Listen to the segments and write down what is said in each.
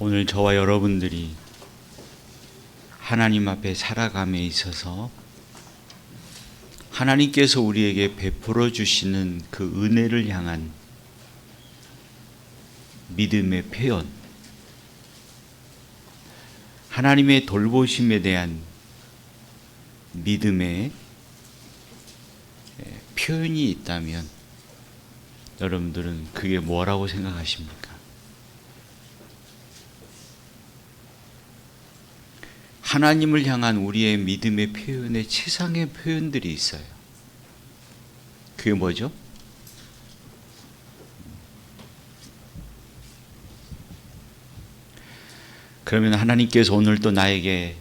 오늘 저와 여러분들이 하나님 앞에 살아감에 있어서 하나님께서 우리에게 베풀어 주시는 그 은혜를 향한 믿음의 표현, 하나님의 돌보심에 대한 믿음의 표현이 있다면 여러분들은 그게 뭐라고 생각하십니까? 하나님을 향한 우리의 믿음의 표현에 최상의 표현들이 있어요. 그게 뭐죠? 그러면 하나님께서 오늘 또 나에게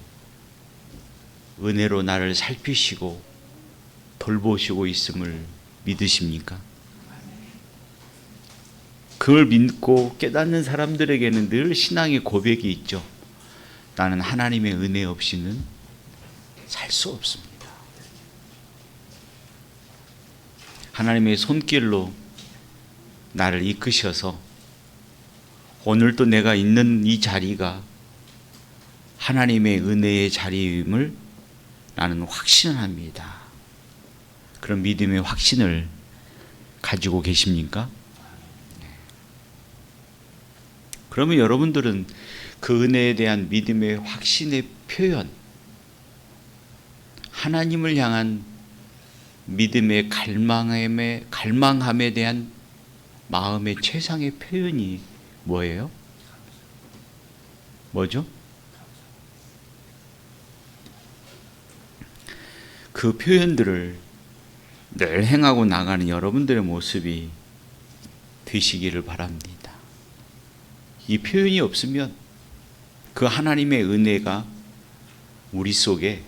은혜로 나를 살피시고 돌보시고 있음을 믿으십니까? 그걸 믿고 깨닫는 사람들에게는 늘 신앙의 고백이 있죠. 나는 하나님의 은혜 없이는 살 수 없습니다. 하나님의 손길로 나를 이끄셔서 오늘도 내가 있는 이 자리가 하나님의 은혜의 자리임을 나는 확신합니다. 그런 믿음의 확신을 가지고 계십니까? 그러면 여러분들은 그 은혜에 대한 믿음의 확신의 표현, 하나님을 향한 믿음의 갈망함에 대한 마음의 최상의 표현이 뭐예요? 뭐죠? 그 표현들을 늘 행하고 나가는 여러분들의 모습이 되시기를 바랍니다. 이 표현이 없으면 그 하나님의 은혜가 우리 속에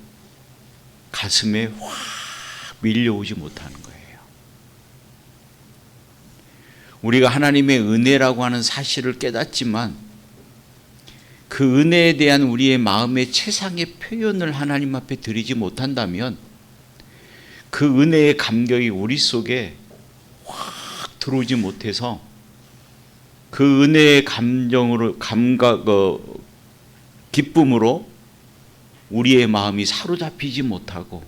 가슴에 확 밀려오지 못하는 거예요. 우리가 하나님의 은혜라고 하는 사실을 깨닫지만 그 은혜에 대한 우리의 마음의 최상의 표현을 하나님 앞에 드리지 못한다면 그 은혜의 감격이 우리 속에 확 들어오지 못해서 그 은혜의 기쁨으로 우리의 마음이 사로잡히지 못하고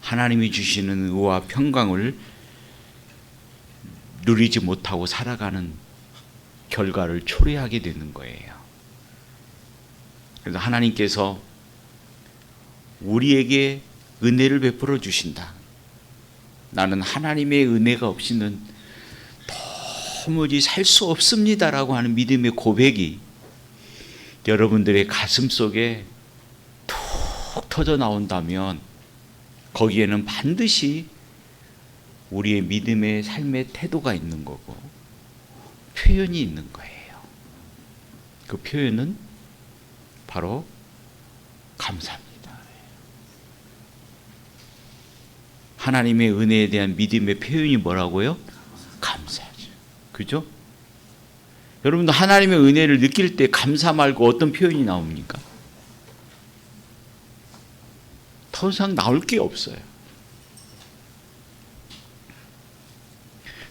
하나님이 주시는 의와 평강을 누리지 못하고 살아가는 결과를 초래하게 되는 거예요. 그래서 하나님께서 우리에게 은혜를 베풀어 주신다. 나는 하나님의 은혜가 없이는 도무지 살 수 없습니다라고 하는 믿음의 고백이 여러분들의 가슴 속에 툭 터져 나온다면 거기에는 반드시 우리의 믿음의 삶의 태도가 있는 거고 표현이 있는 거예요. 그 표현은 바로 감사합니다. 하나님의 은혜에 대한 믿음의 표현이 뭐라고요? 감사하죠. 그죠? 여러분도 하나님의 은혜를 느낄 때 감사 말고 어떤 표현이 나옵니까? 더 이상 나올 게 없어요.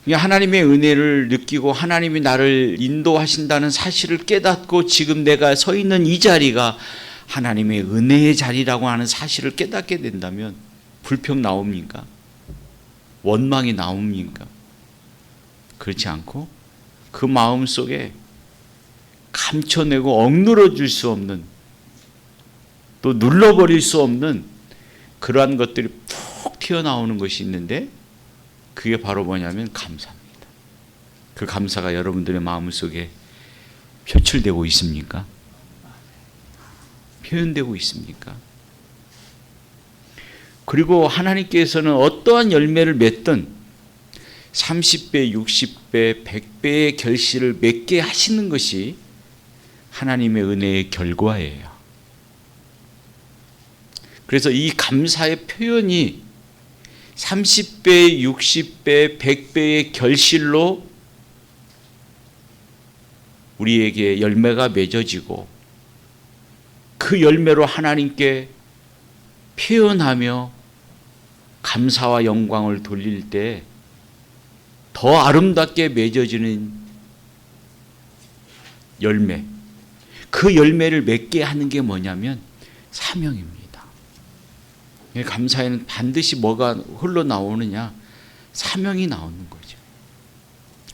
하나님의 은혜를 느끼고 하나님이 나를 인도하신다는 사실을 깨닫고 지금 내가 서 있는 이 자리가 하나님의 은혜의 자리라고 하는 사실을 깨닫게 된다면 불평 나옵니까? 원망이 나옵니까? 그렇지 않고 그 마음 속에 감춰내고 억누러 줄 수 없는 또 눌러버릴 수 없는 그러한 것들이 푹 튀어나오는 것이 있는데 그게 바로 뭐냐면 감사입니다. 그 감사가 여러분들의 마음 속에 표출되고 있습니까? 표현되고 있습니까? 그리고 하나님께서는 어떠한 열매를 맺든 30배, 60배, 100배의 결실을 맺게 하시는 것이 하나님의 은혜의 결과예요. 그래서 이 감사의 표현이 30배, 60배, 100배의 결실로 우리에게 열매가 맺어지고 그 열매로 하나님께 표현하며 감사와 영광을 돌릴 때 더 아름답게 맺어지는 열매. 그 열매를 맺게 하는 게 뭐냐면 사명입니다. 감사에는 반드시 뭐가 흘러나오느냐? 사명이 나오는 거죠.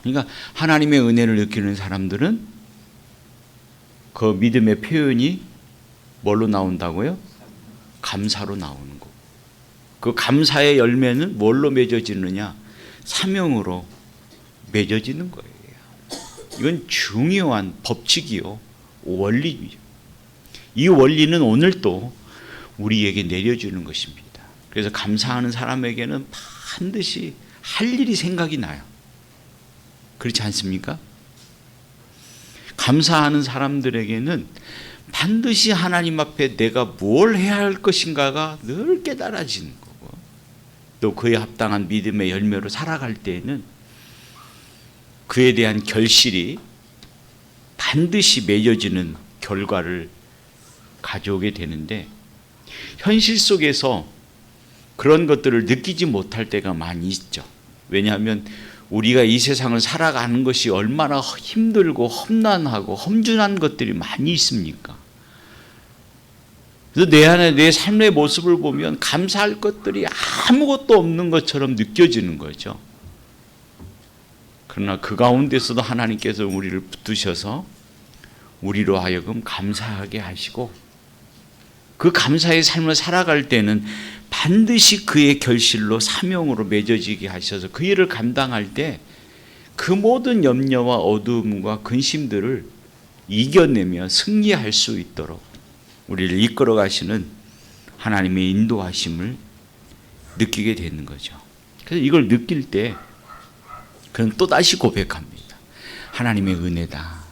그러니까 하나님의 은혜를 느끼는 사람들은 그 믿음의 표현이 뭘로 나온다고요? 감사로 나오는 거고. 그 감사의 열매는 뭘로 맺어지느냐? 사명으로 맺어지는 거예요. 이건 중요한 법칙이요. 원리죠. 이 원리는 오늘 또 우리에게 내려주는 것입니다. 그래서 감사하는 사람에게는 반드시 할 일이 생각이 나요. 그렇지 않습니까? 감사하는 사람들에게는 반드시 하나님 앞에 내가 뭘 해야 할 것인가가 늘 깨달아지는 거고, 또 그에 합당한 믿음의 열매로 살아갈 때에는 그에 대한 결실이 반드시 맺어지는 결과를 가져오게 되는데, 현실 속에서 그런 것들을 느끼지 못할 때가 많이 있죠. 왜냐하면 우리가 이 세상을 살아가는 것이 얼마나 힘들고 험난하고 험준한 것들이 많이 있습니까? 그래서 내 안에 내 삶의 모습을 보면 감사할 것들이 아무것도 없는 것처럼 느껴지는 거죠. 그러나 그 가운데서도 하나님께서 우리를 붙드셔서 우리로 하여금 감사하게 하시고, 그 감사의 삶을 살아갈 때는 반드시 그의 결실로 사명으로 맺어지게 하셔서 그 일을 감당할 때 그 모든 염려와 어두움과 근심들을 이겨내며 승리할 수 있도록 우리를 이끌어 가시는 하나님의 인도하심을 느끼게 되는 거죠. 그래서 이걸 느낄 때 그는 또다시 고백합니다. 하나님의 은혜다.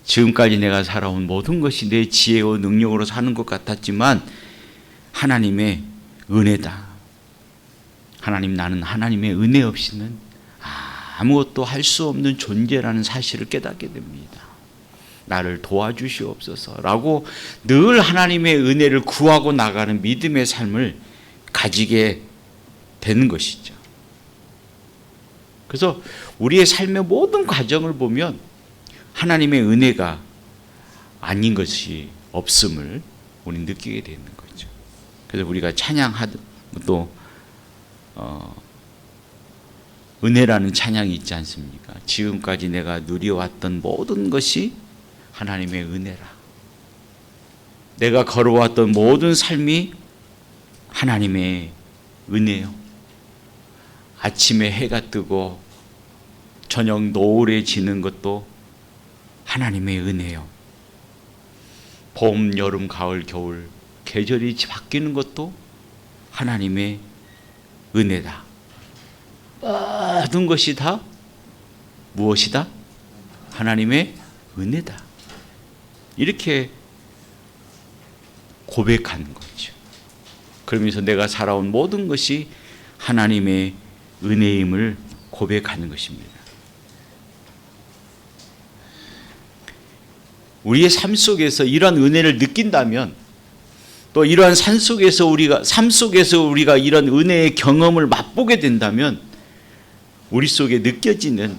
지금까지 내가 살아온 모든 것이 내 지혜와 능력으로 사는 것 같았지만 하나님의 은혜다. 하나님, 나는 하나님의 은혜 없이는 아무것도 할 수 없는 존재라는 사실을 깨닫게 됩니다. 나를 도와주시옵소서라고 늘 하나님의 은혜를 구하고 나가는 믿음의 삶을 가지게 되는 것이죠. 그래서 우리의 삶의 모든 과정을 보면 하나님의 은혜가 아닌 것이 없음을 우리는 느끼게 되는 거죠. 그래서 우리가 찬양하던 또 은혜라는 찬양이 있지 않습니까? 지금까지 내가 누려왔던 모든 것이 하나님의 은혜라. 내가 걸어왔던 모든 삶이 하나님의 은혜요. 아침에 해가 뜨고 저녁 노을에 지는 것도 하나님의 은혜요. 봄, 여름, 가을, 겨울 계절이 바뀌는 것도 하나님의 은혜다. 모든 것이 다 무엇이다? 하나님의 은혜다. 이렇게 고백하는 거죠. 그러면서 내가 살아온 모든 것이 하나님의 은혜임을 고백하는 것입니다. 우리의 삶 속에서 이러한 은혜를 느낀다면, 또 이러한 삶 속에서 우리가 이런 은혜의 경험을 맛보게 된다면 우리 속에 느껴지는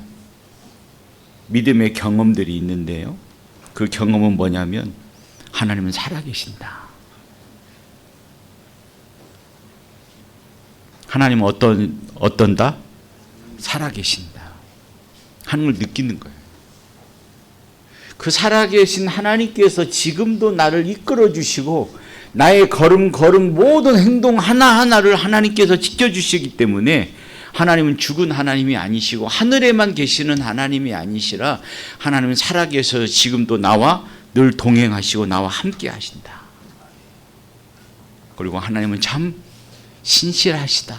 믿음의 경험들이 있는데요. 그 경험은 뭐냐면 하나님은 살아계신다. 하나님은 어떤다? 살아계신다 하는 걸 느끼는 거예요. 그 살아계신 하나님께서 지금도 나를 이끌어 주시고 나의 걸음 모든 행동 하나하나를 하나님께서 지켜주시기 때문에 하나님은 죽은 하나님이 아니시고 하늘에만 계시는 하나님이 아니시라 하나님은 살아계셔서 지금도 나와 늘 동행하시고 나와 함께 하신다. 그리고 하나님은 참 신실하시다.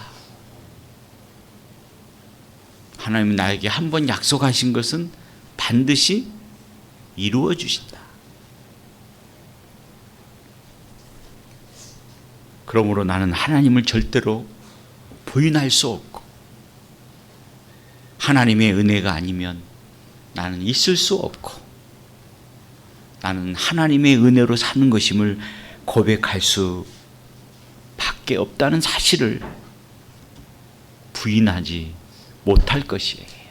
하나님은 나에게 한 번 약속하신 것은 반드시 이루어 주신다. 그러므로 나는 하나님을 절대로 부인할 수 없고 하나님의 은혜가 아니면 나는 있을 수 없고 나는 하나님의 은혜로 사는 것임을 고백할 수밖에 없다는 사실을 부인하지 못할 것이에요.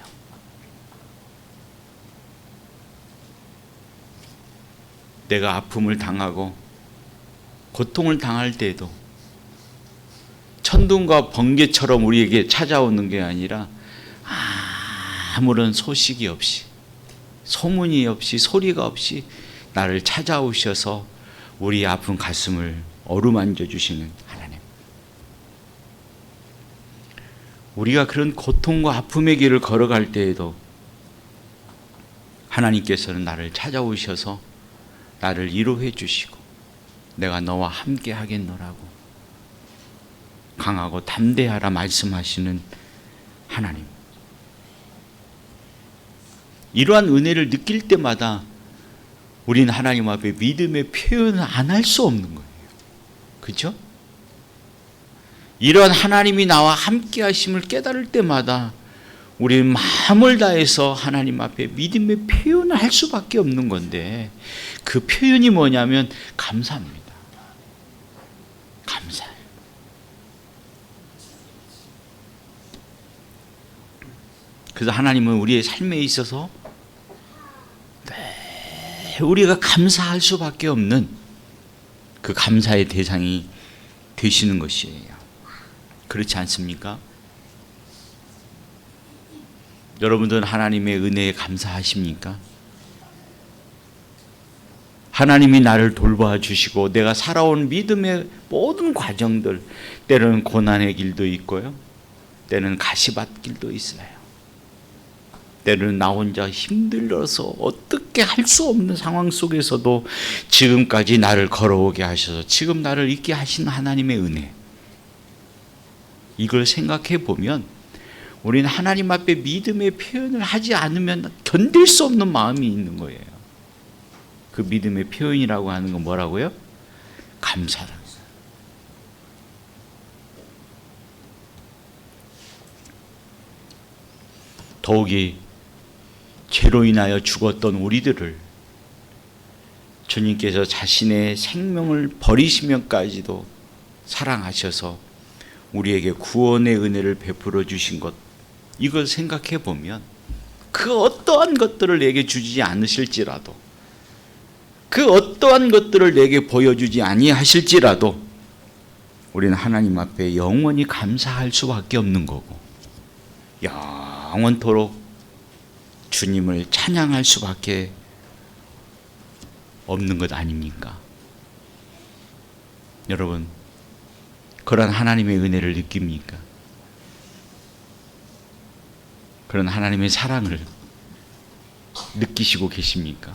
내가 아픔을 당하고 고통을 당할 때에도 천둥과 번개처럼 우리에게 찾아오는 게 아니라 아무런 소식이 없이, 소문이 없이, 소리가 없이 나를 찾아오셔서 우리 아픈 가슴을 어루만져 주시는 하나님. 우리가 그런 고통과 아픔의 길을 걸어갈 때에도 하나님께서는 나를 찾아오셔서 나를 위로해 주시고 내가 너와 함께 하겠노라고 강하고 담대하라 말씀하시는 하나님. 이러한 은혜를 느낄 때마다 우리는 하나님 앞에 믿음의 표현을 안 할 수 없는 거예요. 그렇죠? 이러한 하나님이 나와 함께 하심을 깨달을 때마다 우리는 마음을 다해서 하나님 앞에 믿음의 표현을 할 수밖에 없는 건데, 그 표현이 뭐냐면 감사합니다. 감사해요. 그래서 하나님은 우리의 삶에 있어서 우리가 감사할 수밖에 없는 그 감사의 대상이 되시는 것이에요. 그렇지 않습니까? 여러분들은 하나님의 은혜에 감사하십니까? 하나님이 나를 돌봐 주시고 내가 살아온 믿음의 모든 과정들, 때로는 고난의 길도 있고요, 때로는 가시밭길도 있어요. 때로는 나 혼자 힘들어서 어떻게 할 수 없는 상황 속에서도 지금까지 나를 걸어오게 하셔서 지금 나를 있게 하신 하나님의 은혜, 이걸 생각해 보면 우리는 하나님 앞에 믿음의 표현을 하지 않으면 견딜 수 없는 마음이 있는 거예요. 그 믿음의 표현이라고 하는 건 뭐라고요? 감사라. 더욱이 죄로 인하여 죽었던 우리들을 주님께서 자신의 생명을 버리시면까지도 사랑하셔서 우리에게 구원의 은혜를 베풀어 주신 것, 이걸 생각해 보면 그 어떠한 것들을 내게 주지 않으실지라도, 그 어떠한 것들을 내게 보여주지 아니하실지라도 우리는 하나님 앞에 영원히 감사할 수밖에 없는 거고 영원토록 주님을 찬양할 수밖에 없는 것 아닙니까? 여러분, 그런 하나님의 은혜를 느낍니까? 그런 하나님의 사랑을 느끼시고 계십니까?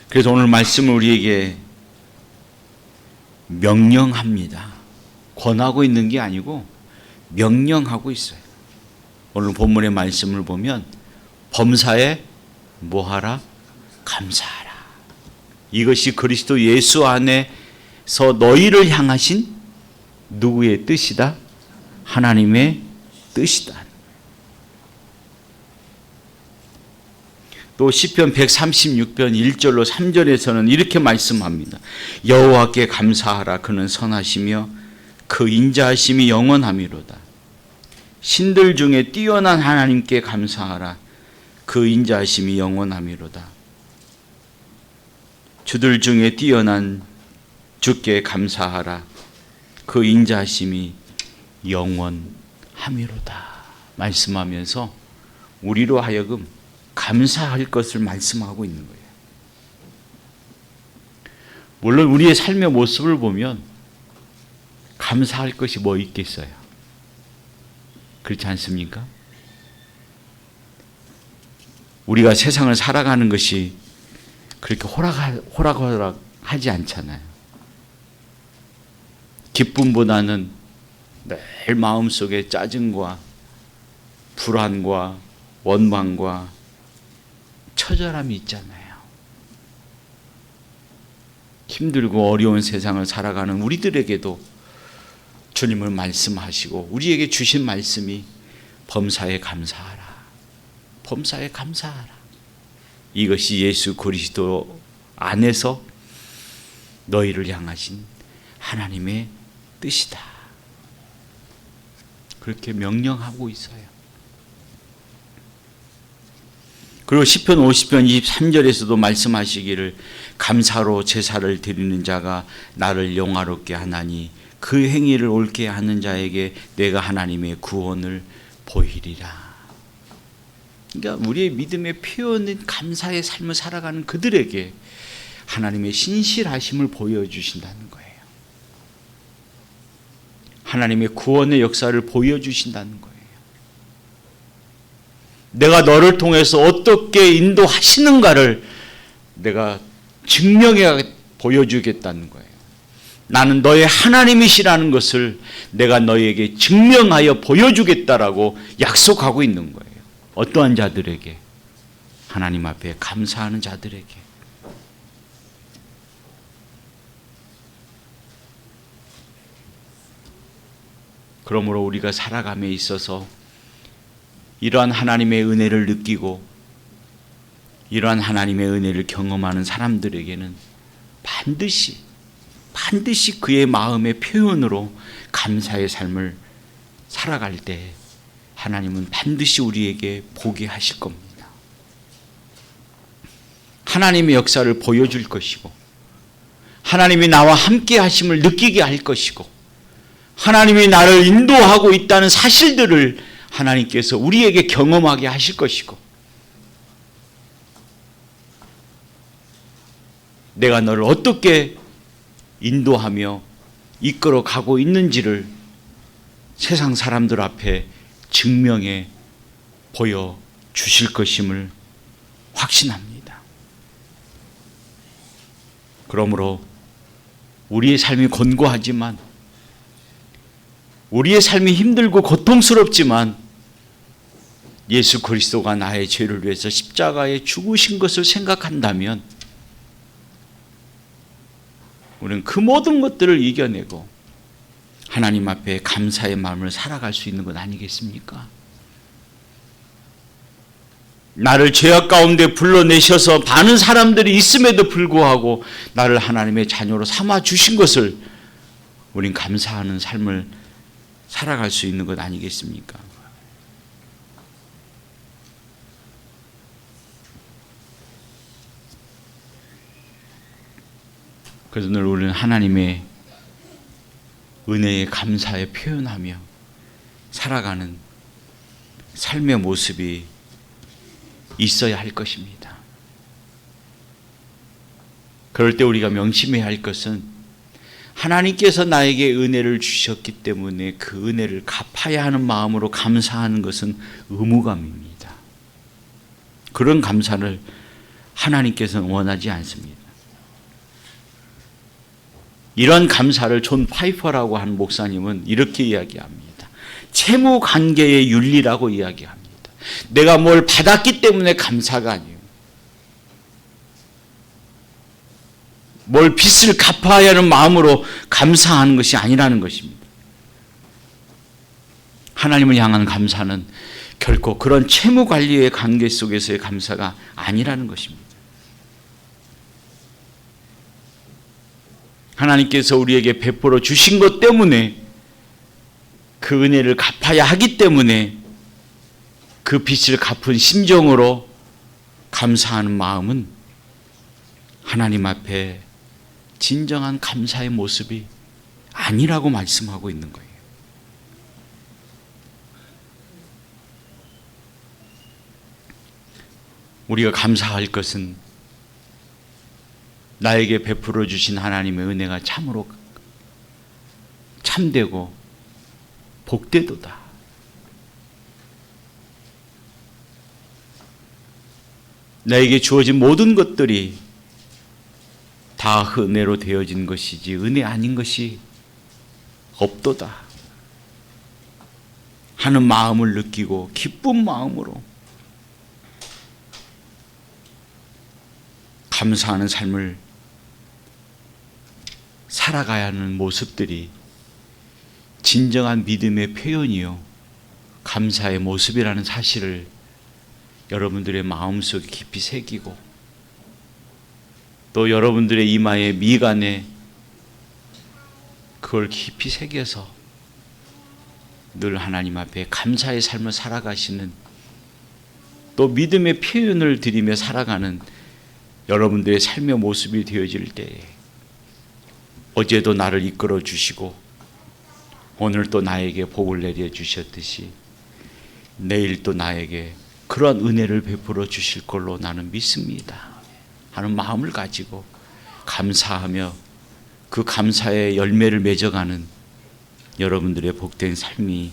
그래서 오늘 말씀을 우리에게 명령합니다. 권하고 있는 게 아니고 명령하고 있어요. 오늘 본문의 말씀을 보면 범사에 뭐하라? 감사하라. 이것이 그리스도 예수 안에서 너희를 향하신 누구의 뜻이다? 하나님의 뜻이다. 또 시편 136편 1절로 3절에서는 이렇게 말씀합니다. 여호와께 감사하라. 그는 선하시며 그 인자하심이 영원하미로다. 신들 중에 뛰어난 하나님께 감사하라. 그 인자하심이 영원하미로다. 주들 중에 뛰어난 주께 감사하라. 그 인자하심이 영원하미로다. 말씀하면서 우리로 하여금 감사할 것을 말씀하고 있는 거예요. 물론 우리의 삶의 모습을 보면 감사할 것이 뭐 있겠어요? 그렇지 않습니까? 우리가 세상을 살아가는 것이 그렇게 호락호락하지 않잖아요. 기쁨보다는 늘 마음속에 짜증과 불안과 원망과 처절함이 있잖아요. 힘들고 어려운 세상을 살아가는 우리들에게도 주님을 말씀하시고 우리에게 주신 말씀이 범사에 감사하라. 범사에 감사하라. 이것이 예수 그리스도 안에서 너희를 향하신 하나님의 뜻이다. 그렇게 명령하고 있어요. 그리고 시편 50편 23절에서도 말씀하시기를 감사로 제사를 드리는 자가 나를 영화롭게 하나니 그 행위를 옳게 하는 자에게 내가 하나님의 구원을 보이리라. 그러니까 우리의 믿음의 표현은 감사의 삶을 살아가는 그들에게 하나님의 신실하심을 보여주신다는 거예요. 하나님의 구원의 역사를 보여주신다는 거예요. 내가 너를 통해서 어떻게 인도하시는가를 내가 증명해 보여주겠다는 거예요. 나는 너의 하나님이시라는 것을 내가 너에게 증명하여 보여주겠다라고 약속하고 있는 거예요. 어떠한 자들에게? 하나님 앞에 감사하는 자들에게. 그러므로 우리가 살아감에 있어서 이러한 하나님의 은혜를 느끼고 이러한 하나님의 은혜를 경험하는 사람들에게는 반드시 그의 마음의 표현으로 감사의 삶을 살아갈 때 하나님은 반드시 우리에게 보게 하실 겁니다. 하나님의 역사를 보여줄 것이고 하나님이 나와 함께 하심을 느끼게 할 것이고 하나님이 나를 인도하고 있다는 사실들을 하나님께서 우리에게 경험하게 하실 것이고 내가 너를 어떻게 인도하며 이끌어 가고 있는지를 세상 사람들 앞에 증명해 보여주실 것임을 확신합니다. 그러므로 우리의 삶이 곤고하지만 우리의 삶이 힘들고 고통스럽지만 예수 그리스도가 나의 죄를 위해서 십자가에 죽으신 것을 생각한다면 우리는 그 모든 것들을 이겨내고 하나님 앞에 감사의 마음을 살아갈 수 있는 것 아니겠습니까? 나를 죄악 가운데 불러내셔서 많은 사람들이 있음에도 불구하고 나를 하나님의 자녀로 삼아 주신 것을 우린 감사하는 삶을 살아갈 수 있는 것 아니겠습니까? 그래서 늘 우리는 하나님의 은혜의 감사에 표현하며 살아가는 삶의 모습이 있어야 할 것입니다. 그럴 때 우리가 명심해야 할 것은 하나님께서 나에게 은혜를 주셨기 때문에 그 은혜를 갚아야 하는 마음으로 감사하는 것은 의무감입니다. 그런 감사를 하나님께서는 원하지 않습니다. 이런 감사를 존 파이퍼라고 하는 목사님은 이렇게 이야기합니다. 채무 관계의 윤리라고 이야기합니다. 내가 뭘 받았기 때문에 감사가 아니에요. 뭘 빚을 갚아야 하는 마음으로 감사하는 것이 아니라는 것입니다. 하나님을 향한 감사는 결코 그런 채무 관리의 관계 속에서의 감사가 아니라는 것입니다. 하나님께서 우리에게 베풀어 주신 것 때문에 그 은혜를 갚아야 하기 때문에 그 빚을 갚은 심정으로 감사하는 마음은 하나님 앞에 진정한 감사의 모습이 아니라고 말씀하고 있는 거예요. 우리가 감사할 것은 나에게 베풀어 주신 하나님의 은혜가 참으로 참되고 복되도다. 나에게 주어진 모든 것들이 다 은혜로 되어진 것이지 은혜 아닌 것이 없도다 하는 마음을 느끼고 기쁜 마음으로 감사하는 삶을 살아가야 하는 모습들이 진정한 믿음의 표현이요 감사의 모습이라는 사실을 여러분들의 마음속에 깊이 새기고 또 여러분들의 이마에 미간에 그걸 깊이 새겨서 늘 하나님 앞에 감사의 삶을 살아가시는 또 믿음의 표현을 드리며 살아가는 여러분들의 삶의 모습이 되어질 때에 어제도 나를 이끌어 주시고 오늘 또 나에게 복을 내려 주셨듯이 내일 또 나에게 그런 은혜를 베풀어 주실 걸로 나는 믿습니다 하는 마음을 가지고 감사하며 그 감사의 열매를 맺어가는 여러분들의 복된 삶이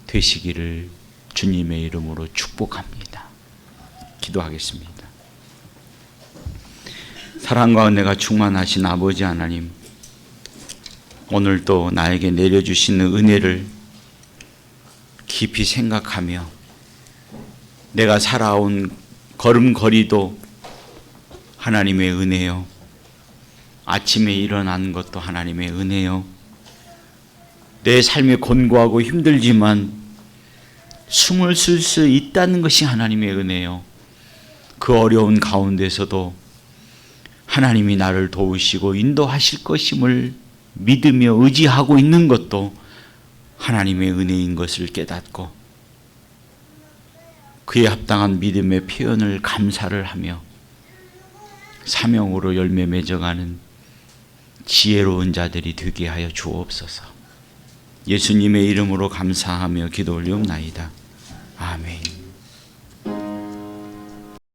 되시기를 주님의 이름으로 축복합니다. 기도하겠습니다. 사랑과 은혜가 충만하신 아버지 하나님, 오늘도 나에게 내려주시는 은혜를 깊이 생각하며 내가 살아온 걸음걸이도 하나님의 은혜요, 아침에 일어나는 것도 하나님의 은혜요, 내 삶이 곤고하고 힘들지만 숨을 쉴 수 있다는 것이 하나님의 은혜요, 그 어려운 가운데서도 하나님이 나를 도우시고 인도하실 것임을 믿으며 의지하고 있는 것도 하나님의 은혜인 것을 깨닫고 그에 합당한 믿음의 표현을 감사를 하며 사명으로 열매 맺어가는 지혜로운 자들이 되게 하여 주옵소서. 예수님의 이름으로 감사하며 기도 올리옵나이다. 아멘.